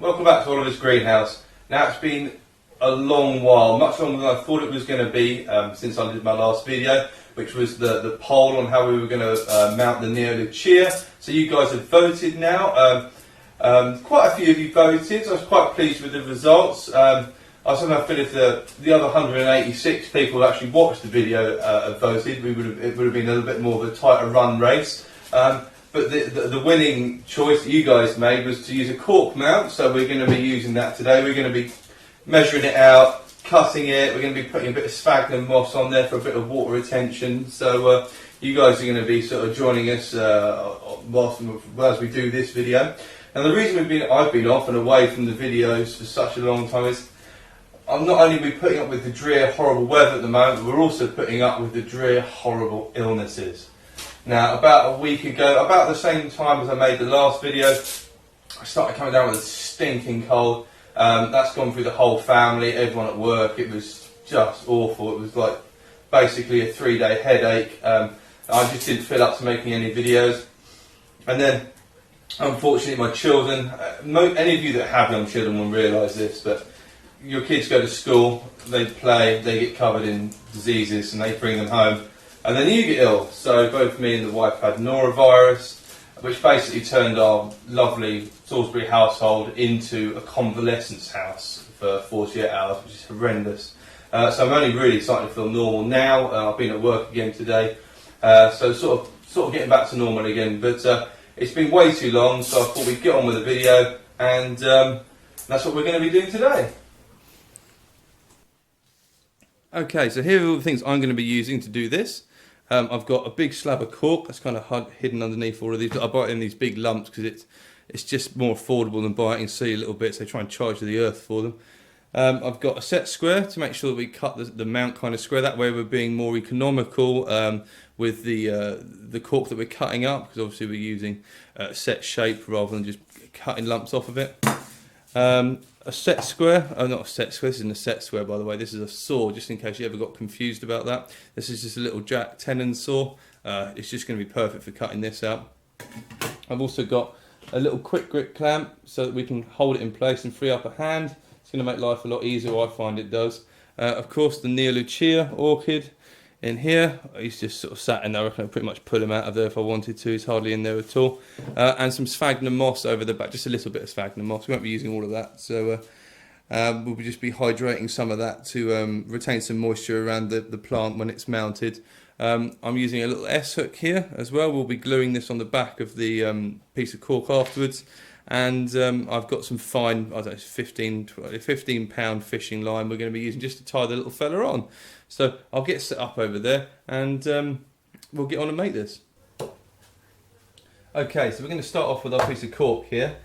Welcome back to Oliver's Greenhouse. Now it's been a long while, much longer than I thought it was going to be since I did my last video, which was the poll on how we were going to mount the Neolauchea. So you guys have voted now. Quite a few of you voted, so I was quite pleased with the results. I was somehow feel if the other 186 people who actually watched the video have voted, it would have been a little bit more of a tighter run race. But the winning choice that you guys made was to use a cork mount, so we're going to be using that today. We're going to be measuring it out, cutting it, we're going to be putting a bit of sphagnum moss on there for a bit of water retention. So you guys are going to be sort of joining us as we do this video. And the reason I've been off and away from the videos for such a long time is I'm not only be putting up with the drear, horrible weather at the moment, but we're also putting up with the drear, horrible illnesses. Now, about a week ago, about the same time as I made the last video, I started coming down with a stinking cold. That's gone through the whole family, everyone at work. It was just awful. It was like basically a 3-day headache. I just didn't feel up to making any videos. And then, unfortunately, my children, any of you that have young children will realise this, but your kids go to school, they play, they get covered in diseases, and they bring them home. And then you get ill. So both me and the wife had norovirus, which basically turned our lovely Salisbury household into a convalescence house for 48 hours, which is horrendous. So I'm only really starting to feel normal now. I've been at work again today, so sort of getting back to normal again. But it's been way too long, so I thought we'd get on with the video, and that's what we're going to be doing today. Okay, so here are all the things I'm going to be using to do this. I've got a big slab of cork that's kind of hidden underneath all of these. I buy it in these big lumps because it's just more affordable than buying silly little bits. They try and charge the earth for them. I've got a set square to make sure that we cut the mount kind of square. That way we're being more economical with the cork that we're cutting up, because obviously we're using a set shape rather than just cutting lumps off of it. A set square, not a set square, this isn't a set square by the way, this is a saw, just in case you ever got confused about that. This is just a little jack tenon saw. It's just going to be perfect for cutting this out. I've also got a little quick grip clamp so that we can hold it in place and free up a hand. It's going to make life a lot easier, I find it does. Of course, the Neolauchea orchid in here, he's just sort of sat in there. I reckon I'd pretty much pull him out of there if I wanted to. He's hardly in there at all. And some sphagnum moss over the back, just a little bit of sphagnum moss. We won't be using all of that, so we'll just be hydrating some of that to retain some moisture around the plant when it's mounted. I'm using a little S-hook here as well. We'll be gluing this on the back of the piece of cork afterwards. And I've got some fine, I don't know, 15 pound fishing line we're going to be using just to tie the little fella on. So I'll get set up over there, and we'll get on and make this. Okay, so we're going to start off with our piece of cork here.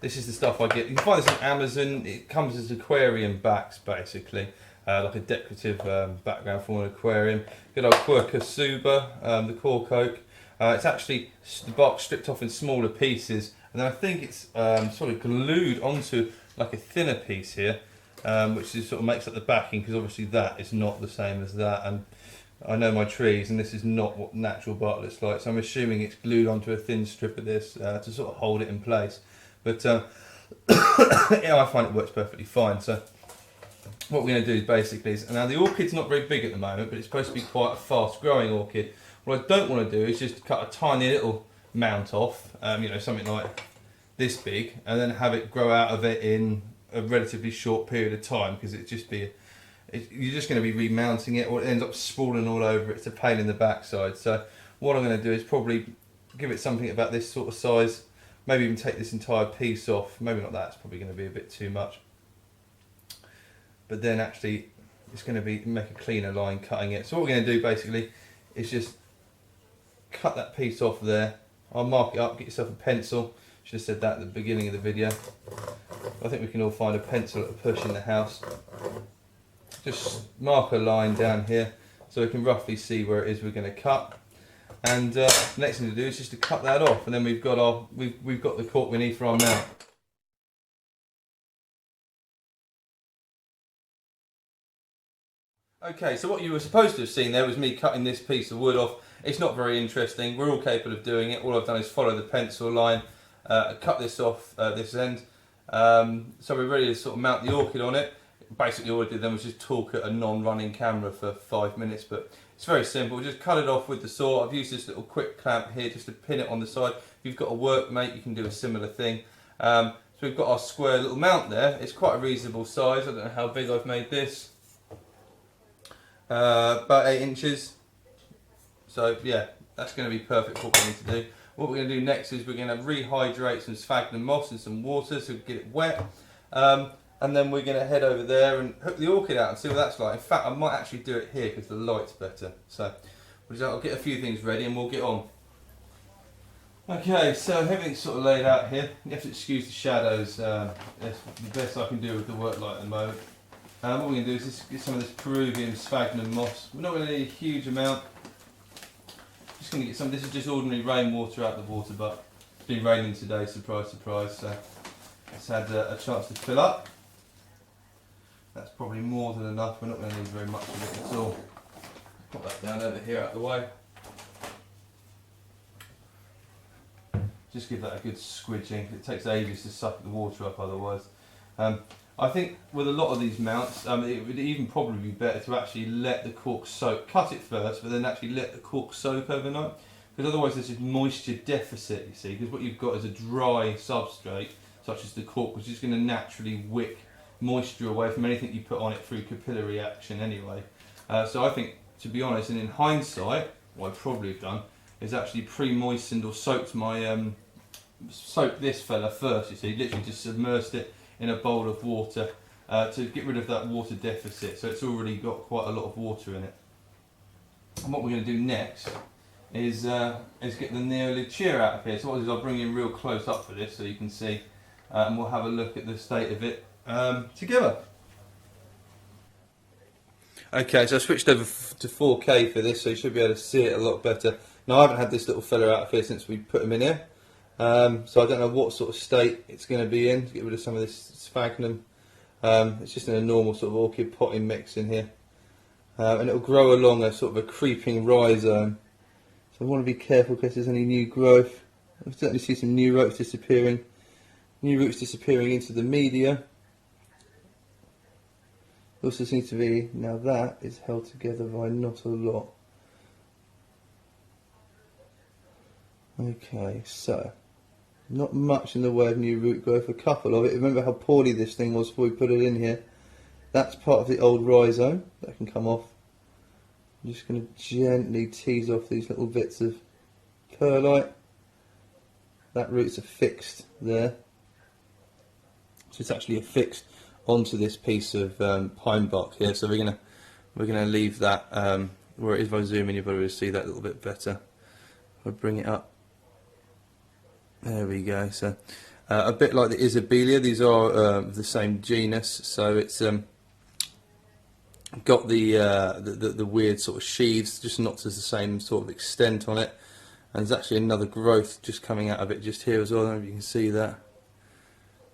This is the stuff I get. You can find this on Amazon. It comes as aquarium backs, basically, like a decorative background for an aquarium. Good old Quercus suber, the cork oak. It's actually the bark stripped off in smaller pieces, and then I think it's sort of glued onto like a thinner piece here, which is sort of makes up the backing, because obviously that is not the same as that. And I know my trees, and this is not what natural bark looks like, so I'm assuming it's glued onto a thin strip of this to sort of hold it in place. But yeah, I find it works perfectly fine. So what we're going to do basically is, now the orchid's not very big at the moment, but it's supposed to be quite a fast growing orchid. What I don't want to do is just cut a tiny little mount off, you know, something like this big, and then have it grow out of it in a relatively short period of time, because you're just going to be remounting it, or it ends up sprawling all over. It's a pain in the backside. So what I'm going to do is probably give it something about this sort of size, maybe even take this entire piece off. Maybe not that, it's probably going to be a bit too much. But then actually it's going to make a cleaner line cutting it. So what we're going to do basically is just cut that piece off there. I'll mark it up, get yourself a pencil. Should have said that at the beginning of the video. I think we can all find a pencil at a push in the house. Just mark a line down here so we can roughly see where it is we're going to cut. And the next thing to do is just to cut that off, and then we've got the cork we need for our mount. Okay, so what you were supposed to have seen there was me cutting this piece of wood off. It's not very interesting. We're all capable of doing it. All I've done is follow the pencil line, cut this off this end, So we're ready to sort of mount the orchid on it. Basically all I did then was just talk at a non-running camera for 5 minutes, but it's very simple. Just cut it off with the saw. I've used this little quick clamp here just to pin it on the side. If you've got a workmate, you can do a similar thing. So we've got our square little mount there. It's quite a reasonable size. I don't know how big I've made this. About 8 inches. So yeah, that's going to be perfect for what we need to do. What we're going to do next is we're going to rehydrate some sphagnum moss in some water so we get it wet. And then we're going to head over there and hook the orchid out and see what that's like. In fact, I might actually do it here because the light's better. So I'll get a few things ready and we'll get on. Okay, so everything's sort of laid out here. You have to excuse the shadows. That's the best I can do with the work light at the moment. What we're going to do is just get some of this Peruvian sphagnum moss. We're not going to need a huge amount. Just going to get some. This is just ordinary rainwater out of the water butt. It's been raining today, surprise, surprise. So it's had a chance to fill up. That's probably more than enough. We're not going to need very much of it at all. Put that down over here out of the way. Just give that a good squidging. It takes ages to suck the water up otherwise. I think with a lot of these mounts, it would even probably be better to actually let the cork soak. Cut it first, but then actually let the cork soak overnight. Because otherwise there's a moisture deficit, you see. Because what you've got is a dry substrate, such as the cork, which is going to naturally wick moisture away from anything you put on it through capillary action anyway. So I think, to be honest, and in hindsight, what I'd probably have done is actually pre-moistened or soaked my soaked this fella first, you see, literally just submersed it in a bowl of water to get rid of that water deficit, so it's already got quite a lot of water in it. And what we're going to do next is get the Neolauchea out of here. So what I'll do is I'll bring you real close up for this so you can see, and we'll have a look at the state of it together. Okay, so I switched over to 4K for this, so you should be able to see it a lot better. Now I haven't had this little fella out of here since we put him in here, so I don't know what sort of state it's going to be in to get rid of some of this sphagnum. It's just in a normal sort of orchid potting mix in here, and it'll grow along a sort of a creeping rhizome. So I want to be careful in case there's any new growth. I certainly see some new roots disappearing into the media. Also seems to be, now that is held together by not a lot. Okay, so not much in the way of new root growth, a couple of it. Remember how poorly this thing was before we put it in here? That's part of the old rhizome that can come off. I'm just going to gently tease off these little bits of perlite. That root's affixed there. So it's actually affixed onto this piece of pine bark here. So we're gonna leave that where it is. If I zoom in, you'll be able to see that a little bit better. I'll bring it up. There we go. So a bit like the Isabelia, these are the same genus. So it's got the weird sort of sheaths, just not to the same sort of extent on it. And there's actually another growth just coming out of it just here as well. I don't know if you can see that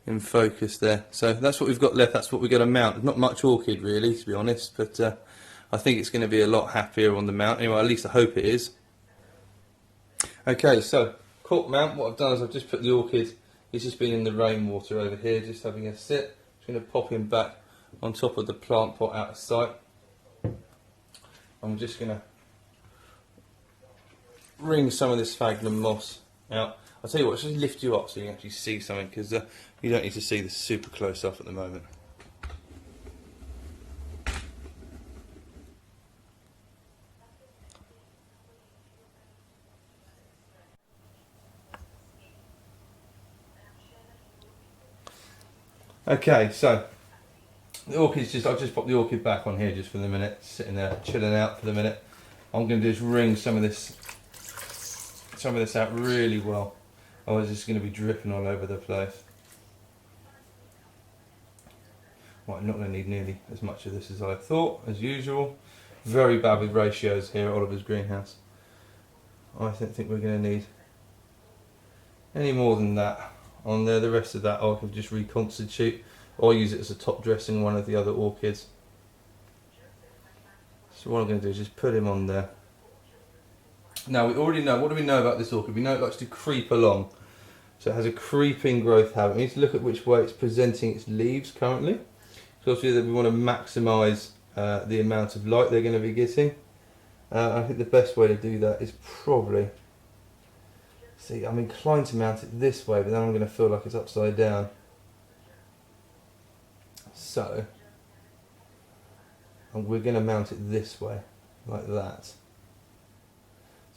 in focus there. So that's what we've got left. That's what we're going to mount. Not much orchid really, to be honest, but I think it's going to be a lot happier on the mount. Anyway, at least I hope it is. Okay, so cork mount. What I've done is I've just put the orchid. He's just been in the rainwater over here, just having a sit. I'm going to pop him back on top of the plant pot out of sight. I'm just going to wring some of this sphagnum moss out. I'll tell you what, just lift you up so you can actually see something, because you don't need to see this super close up at the moment. Okay, so the orchid's just, I've just popped the orchid back on here just for the minute, sitting there chilling out for the minute. I'm going to just wring some of this out really well. Otherwise it's going to be dripping all over the place. Well, I'm not going to need nearly as much of this as I thought, as usual. Very bad with ratios here at Oliver's greenhouse. I don't think we're going to need any more than that on there. The rest of that I can just reconstitute, or use it as a top dressing in one of the other orchids. So what I'm going to do is just put him on there. Now we already know, what do we know about this orchid? We know it likes to creep along. So it has a creeping growth habit. We need to look at which way it's presenting its leaves currently. So obviously we want to maximise the amount of light they're going to be getting. I think the best way to do that is probably, see, I'm inclined to mount it this way, but then I'm going to feel like it's upside down. So we're going to mount it this way, like that.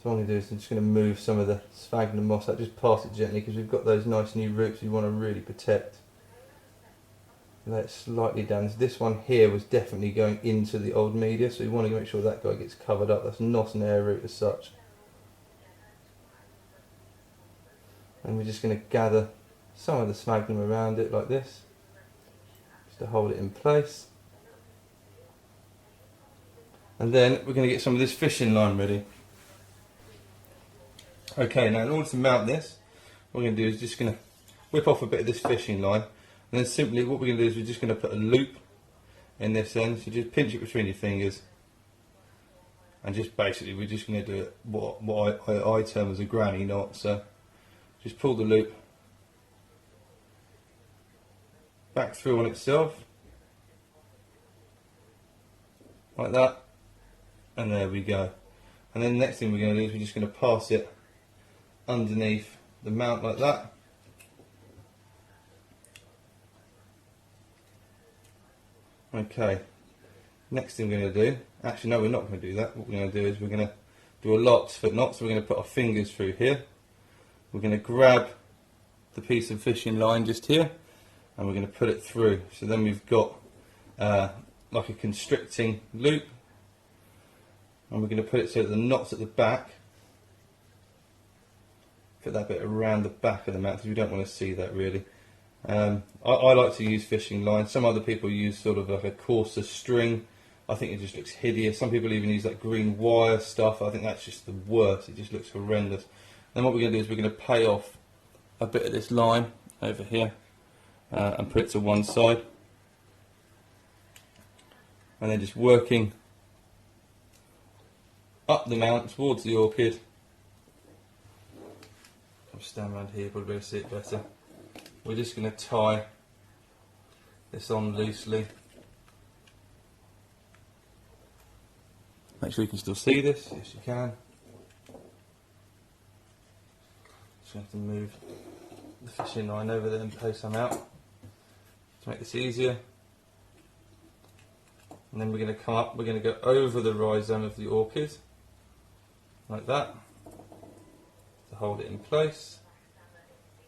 So what I'm going to do is I'm just going to move some of the sphagnum moss out, just pass it gently, because we've got those nice new roots we want to really protect. Lay it slightly down. So this one here was definitely going into the old media, so we want to make sure that guy gets covered up. That's not an air root as such. And we're just going to gather some of the sphagnum around it like this, just to hold it in place. And then we're going to get some of this fishing line ready. Okay, now in order to mount this, what we're going to do is just going to whip off a bit of this fishing line. And then simply what we're going to do is we're just going to put a loop in this end, so just pinch it between your fingers, and just basically we're just going to do what I term as a granny knot. So just pull the loop back through on itself, like that, and there we go. And then the next thing we're going to do is we're just going to pass it underneath the mount like that. Okay, next thing we're going to do, actually no, we're not going to do that. What we're going to do is we're going to do a lark's foot knot. So we're going to put our fingers through here. We're going to grab the piece of fishing line just here, and we're going to put it through. So then we've got like a constricting loop, and we're going to put it so that the knot's at the back. Put that bit around the back of the mount because we don't want to see that really. I like to use fishing line. Some other people use sort of like a coarser string. I think it just looks hideous. Some people even use that green wire stuff. I think that's just the worst. It just looks horrendous. Then what we're going to do is we're going to pay off a bit of this line over here and put it to one side. And then just working up the mount towards the orchid. I'll stand around here, probably see it better. We're just going to tie this on loosely. Make sure you can still see this. Yes, you can. Just have to move the fishing line over there and pay some out to make this easier. And then we're going to come up, we're going to go over the rhizome of the orchid, like that, to hold it in place.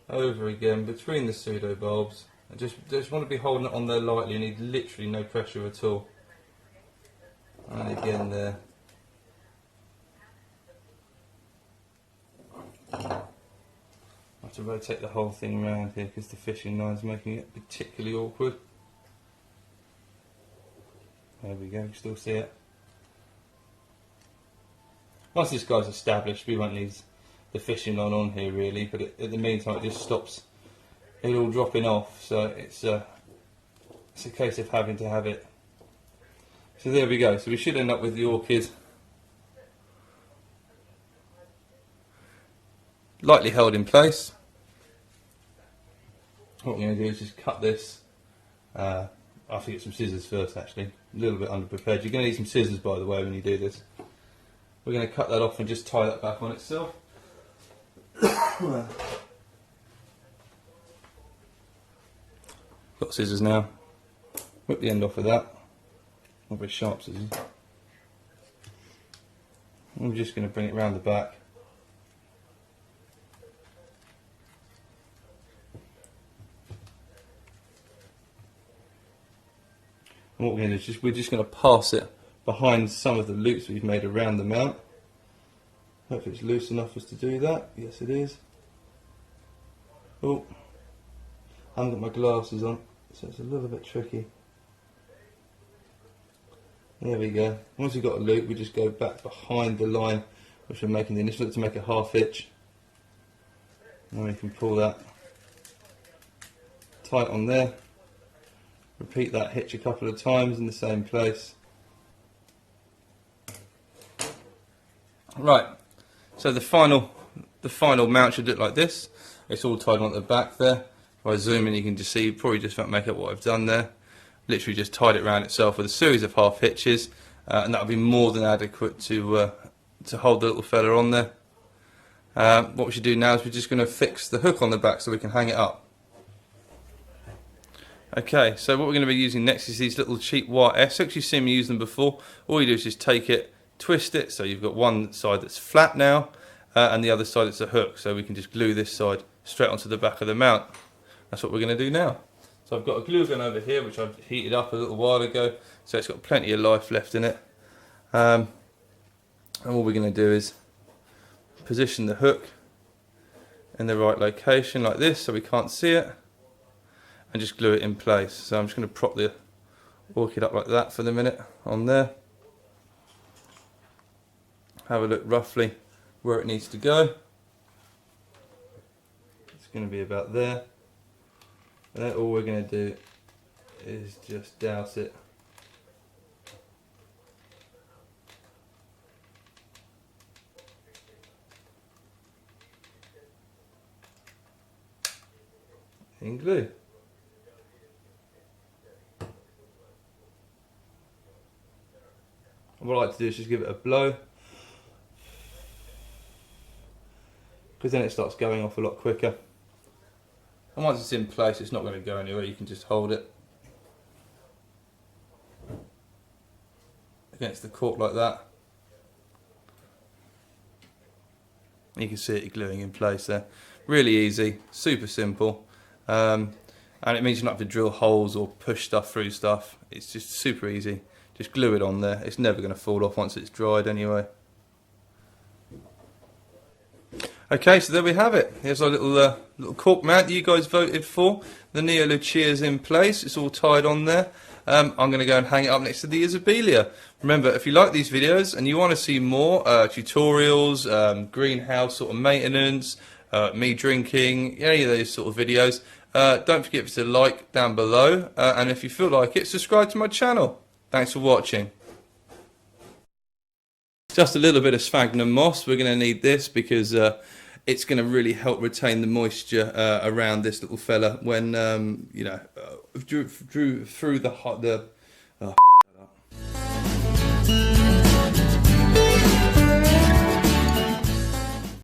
Over again between the pseudobulbs. I just want to be holding it on there lightly. You need literally no pressure at all. And again there. I have to rotate the whole thing around here because the fishing line's making it particularly awkward. There we go, you can still see it. Once this guy's established, we won't need the fishing line on here really, but in the meantime it just stops it all dropping off, so it's a case of having to have it. So there we go, so we should end up with the orchid lightly held in place. What we're going to do is just cut this. I have to get some scissors first actually, a little bit underprepared. You're going to need some scissors by the way when you do this. We're going to cut that off and just tie that back on itself. Got scissors now. Whip the end off of that. Not very sharp scissors. And we're just going to bring it round the back. And what we're going to do is we're just going to pass it behind some of the loops we've made around the mount. Hopefully it's loose enough for us to do that. Yes it is. Oh, I haven't got my glasses on, so it's a little bit tricky. There we go. Once we've got a loop, we just go back behind the line which we're making the initial to make a half hitch. And we can pull that tight on there. Repeat that hitch a couple of times in the same place. Right. So the final mount should look like this. It's all tied on at the back there. If I zoom in, you can just see, probably just about make up what I've done there. Literally just tied it around itself with a series of half hitches, and that'll be more than adequate to hold the little fella on there. What we should do now is we're just going to fix the hook on the back so we can hang it up. Okay, so what we're going to be using next is these little cheap wire F6. You've seen me use them before. All you do is just take it, twist it, so you've got one side that's flat now, and the other side it's a hook, so we can just glue this side straight onto the back of the mount. That's what we're going to do now. So I've got a glue gun over here which I've heated up a little while ago, so it's got plenty of life left in it. And all we're going to do is position the hook in the right location like this so we can't see it, and just glue it in place. So I'm just going to prop the orchid up like that for the minute on there. Have a look roughly where it needs to go. It's going to be about there. And then all we're going to do is just douse it in glue. What I like to do is just give it a blow, because then it starts going off a lot quicker. And once it's in place, it's not going to go anywhere. You can just hold it against the cork like that. You can see it gluing in place there. Really easy, super simple. And it means you don't have to drill holes or push stuff through stuff. It's just super easy. Just glue it on there. It's never going to fall off once it's dried anyway. Okay, so there we have it. Here's our little cork mount you guys voted for. The Neolauchea's in place. It's all tied on there. I'm going to go and hang it up next to the Isabelia. Remember, if you like these videos and you want to see more tutorials, greenhouse sort of maintenance, me drinking, any of those sort of videos, don't forget to like down below. And if you feel like it, subscribe to my channel. Thanks for watching. Just a little bit of sphagnum moss. We're going to need this because it's going to really help retain the moisture around this little fella when through the